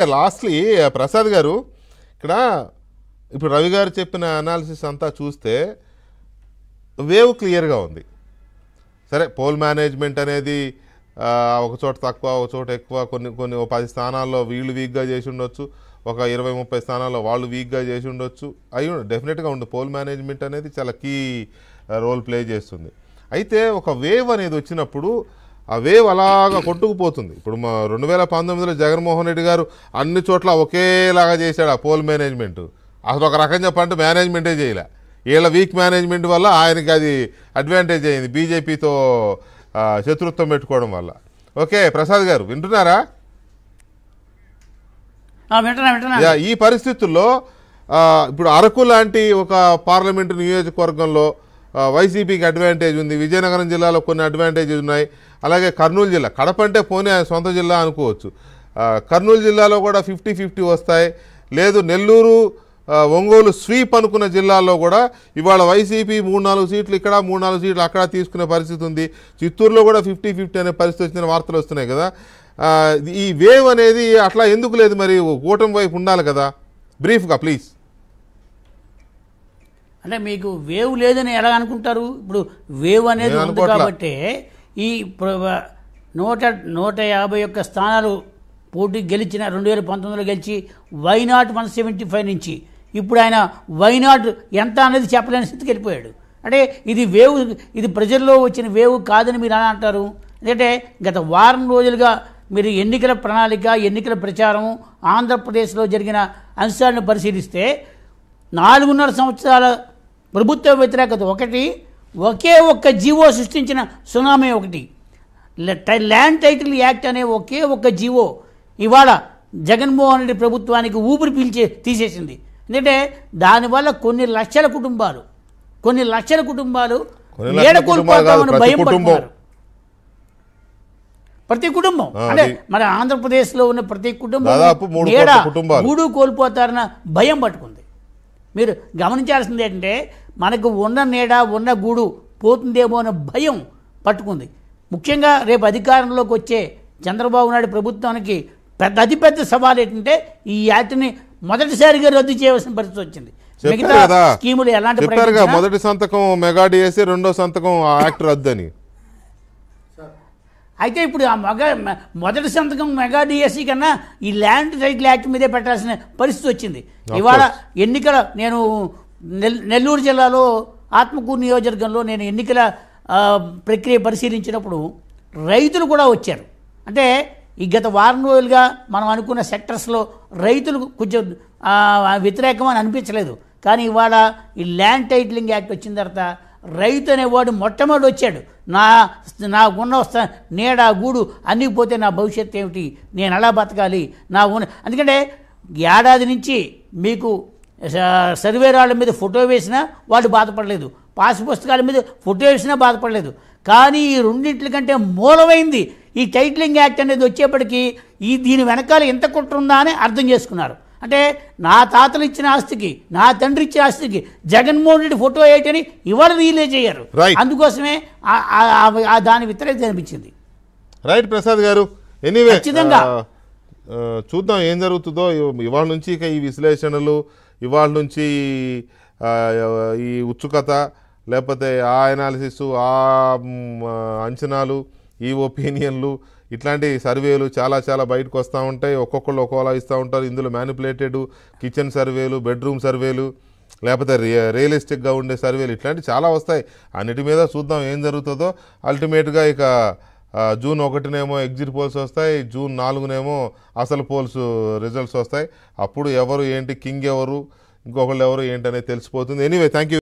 Lastly Prasad గారు ఇక్కడ ఇప్పుడు రవి గారు చెప్పిన అనాలిసిస్ అంతా చూస్తే వేవ్ క్లియర్గా ఉంది. సరే పోల్ మేనేజ్మెంట్ అనేది ఒక చోట తక్కువ ఒక చోట ఎక్కువ, కొన్ని 10 స్థానాల్లో వీళ్ళు వీక్గా చేసి ఉండొచ్చు, ఒక 20-30 స్థానాల్లో వాళ్ళు వీక్గా చేసి ఉండొచ్చు. అయ్యి డెఫినెట్గా ఉంది. పోల్ మేనేజ్మెంట్ అనేది చాలా కీ రోల్ ప్లే చేస్తుంది. అయితే ఒక వేవ్ అనేది వచ్చినప్పుడు ఆ వేవ్ అలాగా కొట్టుకుపోతుంది. ఇప్పుడు 2019లో జగన్మోహన్ రెడ్డి గారు అన్ని చోట్ల ఒకేలాగా చేశాడు ఆ పోల్ మేనేజ్మెంట్. అసలు ఒక రకం చెప్పంటే మేనేజ్మెంటే చేయలే. వీళ్ళ వీక్ మేనేజ్మెంట్ వల్ల ఆయనకి అది అడ్వాంటేజ్ అయింది, బీజేపీతో శత్రుత్వం పెట్టుకోవడం వల్ల. ఓకే ప్రసాద్ గారు వింటున్నారా? ఈ పరిస్థితుల్లో ఇప్పుడు అరకు లాంటి ఒక పార్లమెంటు నియోజకవర్గంలో వైసీపీకి అడ్వాంటేజ్ ఉంది. విజయనగరం జిల్లాలో కొన్ని అడ్వాంటేజెస్ ఉన్నాయి. అలాగే కర్నూలు జిల్లా, కడప అంటే పోనీ సొంత జిల్లా అనుకోవచ్చు. కర్నూలు జిల్లాలో కూడా 50-50 వస్తాయి. లేదు నెల్లూరు ఒంగోలు స్వీప్ అనుకున్న జిల్లాల్లో కూడా ఇవాళ వైసీపీ 3-4 సీట్లు ఇక్కడ 3-4 సీట్లు అక్కడ తీసుకునే పరిస్థితి ఉంది. చిత్తూరులో కూడా 50-50 అనే పరిస్థితి వచ్చిన వార్తలు వస్తున్నాయి కదా. ఈ వేవ్ అనేది అట్లా ఎందుకు లేదు? మరి కూటమి వైపు ఉండాలి కదా. బ్రీఫ్గా ప్లీజ్. అంటే మీకు వేవ్ లేదని ఎలా అనుకుంటారు? ఇప్పుడు వేవ్ అనేది ఉంది కాబట్టి ఈ 151 స్థానాలు పోటీ గెలిచిన 2019లో గెలిచి వైనాట్ 175 నుంచి ఇప్పుడు ఆయన వైనాట్ ఎంత అనేది చెప్పలేని స్థితికి వెళ్ళిపోయాడు. అంటే ఇది వేవ్, ఇది ప్రజల్లో వచ్చిన వేవ్ కాదని మీరు ఎలా అంటారు? ఎందుకంటే గత వారం రోజులుగా మీరు ఎన్నికల ప్రణాళిక, ఎన్నికల ప్రచారం, ఆంధ్రప్రదేశ్లో జరిగిన అంశాలను పరిశీలిస్తే 4.5 సంవత్సరాల ప్రభుత్వ వ్యతిరేకత ఒకటి, ఒకే ఒక్క జీవో సృష్టించిన సునామీ ఒకటి, ల్యాండ్ టైటిల్ యాక్ట్ అనే ఒకే ఒక్క జీవో ఇవాళ జగన్మోహన్ రెడ్డి ప్రభుత్వానికి ఊపిరి తీసేసింది. ఎందుకంటే దానివల్ల కొన్ని లక్షల కుటుంబాలు ఏడకోల్పోతామని భయం పడుతున్నారు. ప్రతి కుటుంబం అంటే మన ఆంధ్రప్రదేశ్లో ఉన్న ప్రతి కుటుంబం గూడు కోల్పోతారన్న భయం పట్టుకుంది. మీరు గమనించాల్సింది ఏంటంటే మనకు ఉన్న నీడ ఉన్న గూడు పోతుందేమో అన్న భయం పట్టుకుంది. ముఖ్యంగా రేపు అధికారంలోకి వచ్చే చంద్రబాబు నాయుడు ప్రభుత్వానికి అతిపెద్ద సవాల్ ఏంటంటే ఈ యాక్ట్ని మొదటిసారిగా రద్దు చేయవలసిన పరిస్థితి వచ్చింది. మిగతా స్కీములు ఎలాంటి మొదటి సంతకం మెగా డిఎస్సీ, రెండో సంతకం యాక్ట్ రద్దు అని. అయితే ఇప్పుడు ఆ మొదటి సంతకం మెగా డిఎస్సీ కన్నా ఈ ల్యాండ్ టైటిల్ యాక్ట్ మీదే పెట్టాల్సిన పరిస్థితి వచ్చింది. ఇవాళ ఎన్నికల నేను నెల్లూరు జిల్లాలో ఆత్మకూరు నియోజకవర్గంలో నేను ఎన్నికల ప్రక్రియ పరిశీలించినప్పుడు రైతులు కూడా వచ్చారు. అంటే ఈ గత వారం రోజులుగా మనం అనుకున్న సెక్టర్స్లో రైతులు కొంచెం వ్యతిరేకం అని అనిపించలేదు. కానీ ఇవాళ ఈ ల్యాండ్ టైటిలింగ్ యాక్ట్ వచ్చిన తర్వాత రైతు అనేవాడు మొట్టమొదటి వచ్చాడు. నాకున్న నీడ గూడు అన్నీ పోతే నా భవిష్యత్తు ఏమిటి, నేను ఎలా బతకాలి, అందుకంటే ఏడాది నుంచి మీకు సర్వే రాళ్ల మీద ఫోటో వేసినా వాళ్ళు బాధపడలేదు, పాస్ పుస్తకాల మీద ఫోటో వేసినా బాధపడలేదు. కానీ ఈ రెండింటి కంటే మూలమైంది ఈ టైటిలింగ్ యాక్ట్ అనేది వచ్చేప్పటికీ దీని వెనకాల ఎంత కుట్ర ఉందా అని అర్థం చేసుకున్నారు. అంటే నా తాతలు ఇచ్చిన ఆస్తికి, నా తండ్రి ఇచ్చిన ఆస్తికి జగన్మోహన్ రెడ్డి ఫోటో వేయటని ఇవాళ రిలీజ్ అయ్యారు. అందుకోసమే దాని వ్యతిరేకత అనిపించింది. రైట్ ప్రసాద్ గారు, ఎనీవే ఖచ్చితంగా చూద్దాం ఏం జరుగుతుందో. ఇవాళ నుంచి ఇక ఈ విశ్లేషణలు, ఇవాళ నుంచి ఈ ఉత్సుకత, లేకపోతే ఆ అనాలిసిస్, ఆ అంచనాలు, ఈ ఒపీనియన్లు, ఇట్లాంటి సర్వేలు చాలా బయటకు వస్తూ ఉంటాయి. ఒక్కొక్కళ్ళు ఒక్కోలా ఇస్తూ ఉంటారు. ఇందులో మ్యానిపులేటెడ్ కిచెన్ సర్వేలు, బెడ్రూమ్ సర్వేలు, లేకపోతే రియలిస్టిక్గా ఉండే సర్వేలు, ఇట్లాంటివి చాలా వస్తాయి. అన్నిటి మీద చూద్దాం ఏం జరుగుతుందో. అల్టిమేట్గా ఇక జూన్ 1నేమో ఎగ్జిట్ పోల్స్ వస్తాయి, జూన్ 4నేమో అసలు పోల్స్ రిజల్ట్స్ వస్తాయి. అప్పుడు ఎవరు ఏంటి, కింగ్ ఎవరు, ఇంకొకళ్ళు ఎవరు ఏంటి అనేది తెలిసిపోతుంది. Anyway thank you.